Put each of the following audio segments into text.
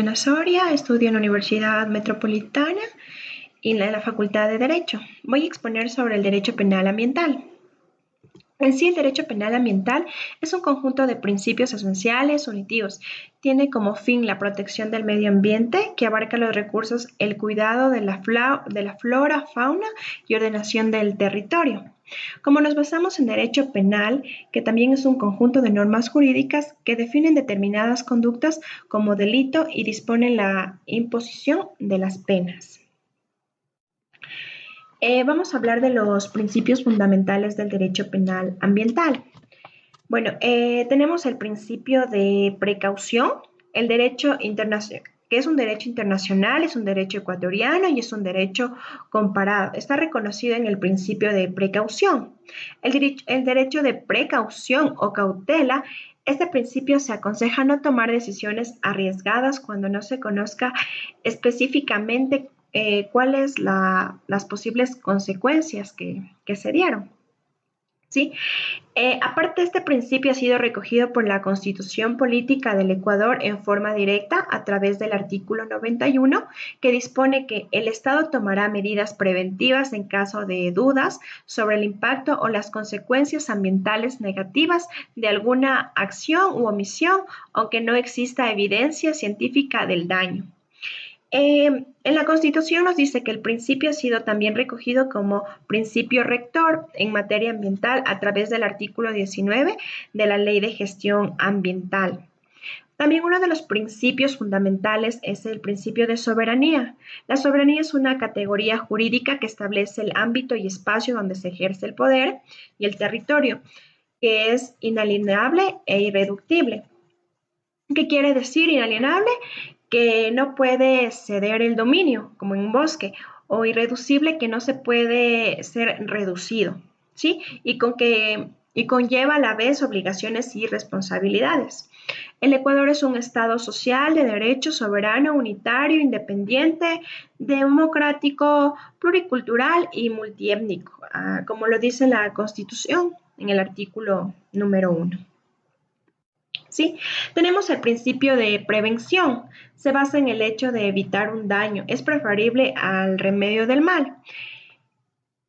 Susana Soria, estudio en la Universidad Metropolitana y en la Facultad de Derecho. Voy a exponer sobre el derecho penal ambiental. En sí, el derecho penal ambiental es un conjunto de principios esenciales unitivos. Tiene como fin la protección del medio ambiente, que abarca los recursos, el cuidado de la flora, fauna y ordenación del territorio. Como nos basamos en derecho penal, que también es un conjunto de normas jurídicas que definen determinadas conductas como delito y disponen la imposición de las penas. Vamos a hablar de los principios fundamentales del derecho penal ambiental. Bueno, tenemos el principio de precaución, el derecho internacional, que es un derecho internacional, es un derecho ecuatoriano y es un derecho comparado. Está reconocido en el principio de precaución. El derecho de precaución o cautela, este principio se aconseja no tomar decisiones arriesgadas cuando no se conozca específicamente cuáles las posibles consecuencias que se dieron. ¿Sí? Aparte, este principio ha sido recogido por la Constitución Política del Ecuador en forma directa a través del artículo 91, que dispone que el Estado tomará medidas preventivas en caso de dudas sobre el impacto o las consecuencias ambientales negativas de alguna acción u omisión, aunque no exista evidencia científica del daño. En la Constitución nos dice que el principio ha sido también recogido como principio rector en materia ambiental a través del artículo 19 de la Ley de Gestión Ambiental. También uno de los principios fundamentales es el principio de soberanía. La soberanía es una categoría jurídica que establece el ámbito y espacio donde se ejerce el poder y el territorio, que es inalienable e irreductible. ¿Qué quiere decir inalienable? Que no puede ceder el dominio, como en un bosque, o irreducible, que no se puede ser reducido, ¿sí? Y conlleva a la vez obligaciones y responsabilidades. El Ecuador es un Estado social, de derecho, soberano, unitario, independiente, democrático, pluricultural y multiétnico, como lo dice la Constitución en el artículo número 1. ¿Sí? Tenemos el principio de prevención. Se basa en el hecho de evitar un daño. Es preferible al remedio del mal.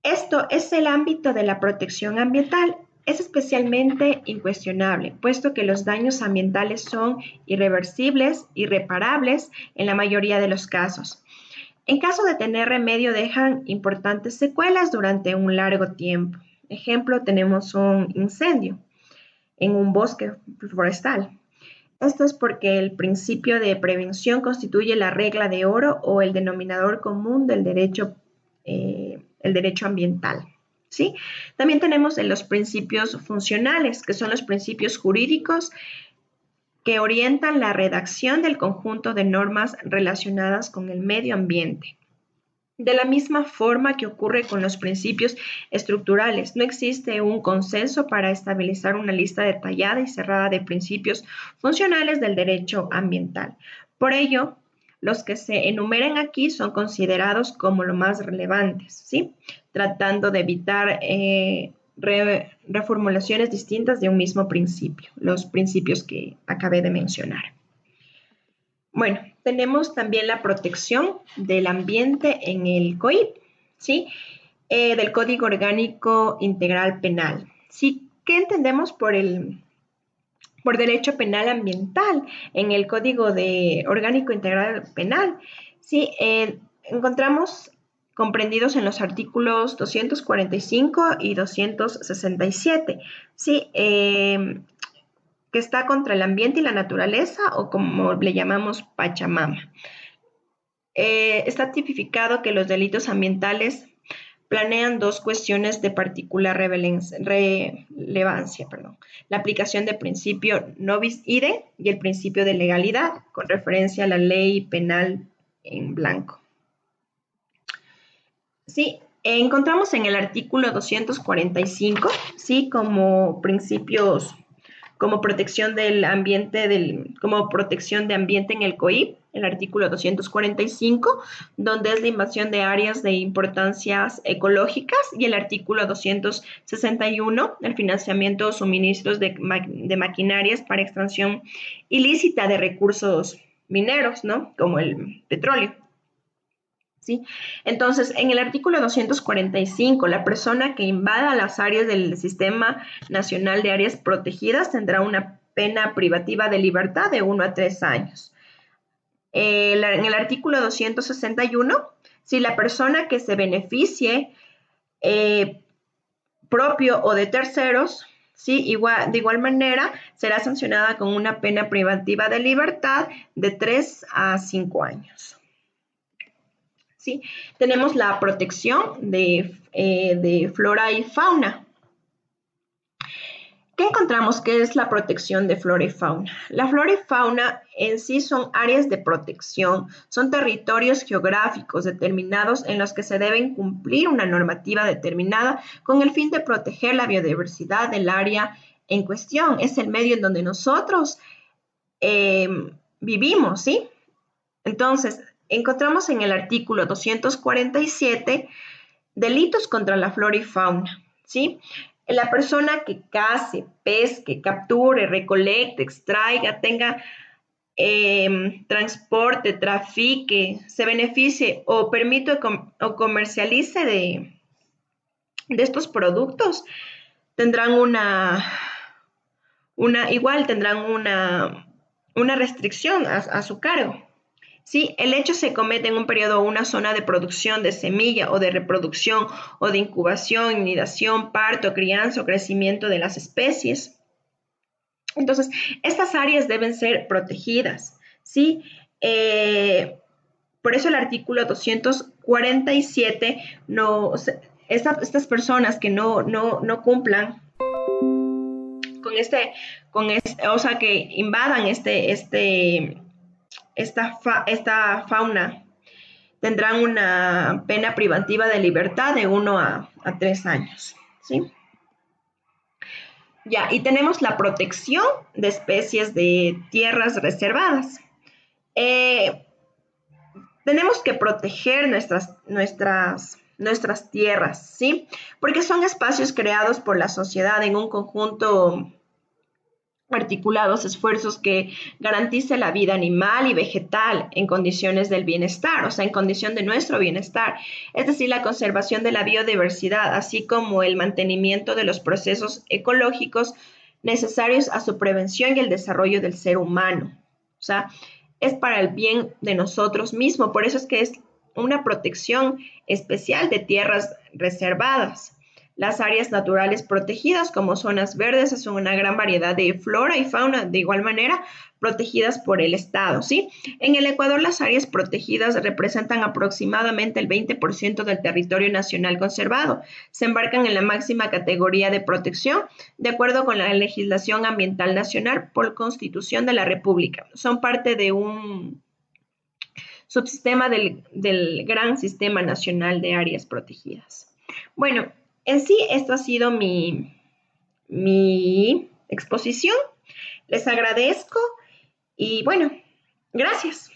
Esto es el ámbito de la protección ambiental. Es especialmente incuestionable, puesto que los daños ambientales son irreversibles, irreparables en la mayoría de los casos. En caso de tener remedio, dejan importantes secuelas durante un largo tiempo. Ejemplo, tenemos un incendio en un bosque forestal. Esto es porque el principio de prevención constituye la regla de oro o el denominador común del derecho, el derecho ambiental. ¿Sí? También tenemos los principios funcionales, que son los principios jurídicos que orientan la redacción del conjunto de normas relacionadas con el medio ambiente. De la misma forma que ocurre con los principios estructurales, no existe un consenso para estabilizar una lista detallada y cerrada de principios funcionales del derecho ambiental. Por ello, los que se enumeran aquí son considerados como los más relevantes, ¿sí? Tratando de evitar reformulaciones distintas de un mismo principio, los principios que acabé de mencionar. Bueno, tenemos también la protección del ambiente en el COIP, ¿sí? Del Código Orgánico Integral Penal. ¿Sí? ¿Qué entendemos por derecho penal ambiental en el Código Orgánico Integral Penal? Sí, encontramos comprendidos en los artículos 245 y 267, ¿sí? Que está contra el ambiente y la naturaleza, o como le llamamos Pachamama. Está tipificado que los delitos ambientales planean dos cuestiones de particular relevancia, la aplicación del principio nobis ide y el principio de legalidad, con referencia a la ley penal en blanco. Sí, encontramos en el artículo 245, sí, como principios como protección del ambiente, como protección de ambiente en el COIP, el artículo 245, donde es la invasión de áreas de importancias ecológicas, y el artículo 261, el financiamiento o suministros de maquinarias para extracción ilícita de recursos mineros, ¿no? Como el petróleo. ¿Sí? Entonces, en el artículo 245, la persona que invada las áreas del Sistema Nacional de Áreas Protegidas tendrá una pena privativa de libertad de 1 a 3 años. En el artículo 261, si la persona que se beneficie propio o de terceros, ¿sí? De igual manera, será sancionada con una pena privativa de libertad de 3 a 5 años. ¿Sí? Tenemos la protección de flora y fauna. ¿Qué encontramos que es la protección de flora y fauna? La flora y fauna en sí son áreas de protección, son territorios geográficos determinados en los que se deben cumplir una normativa determinada con el fin de proteger la biodiversidad del área en cuestión. Es el medio en donde nosotros vivimos, ¿sí? Entonces, encontramos en el artículo 247 delitos contra la flora y fauna, ¿sí? La persona que case, pesque, capture, recolecte, extraiga, tenga transporte, trafique, se beneficie o permite o comercialice de estos productos, tendrán tendrán una restricción a su cargo. Sí, el hecho se comete en un periodo o una zona de producción de semilla o de reproducción o de incubación, nidación, parto, crianza o crecimiento de las especies. Entonces, estas áreas deben ser protegidas, ¿sí? Por eso el artículo 247, estas personas que no cumplan o sea, que invadan esta fauna, tendrán una pena privativa de libertad de 1 a 3 años, ¿sí? Ya, y tenemos la protección de especies de tierras reservadas. Tenemos que proteger nuestras tierras, ¿sí? Porque son espacios creados por la sociedad en un conjunto articulados esfuerzos que garantice la vida animal y vegetal en condiciones del bienestar, o sea, en condición de nuestro bienestar, es decir, la conservación de la biodiversidad, así como el mantenimiento de los procesos ecológicos necesarios a su prevención y el desarrollo del ser humano. O sea, es para el bien de nosotros mismos, por eso es que es una protección especial de tierras reservadas. Las áreas naturales protegidas como zonas verdes son una gran variedad de flora y fauna, de igual manera, protegidas por el Estado, ¿sí? En el Ecuador, las áreas protegidas representan aproximadamente el 20% del territorio nacional conservado. Se embarcan en la máxima categoría de protección, de acuerdo con la legislación ambiental nacional por Constitución de la República. Son parte de un subsistema del gran sistema nacional de áreas protegidas. Bueno, en sí, esto ha sido mi exposición. Les agradezco y bueno, gracias.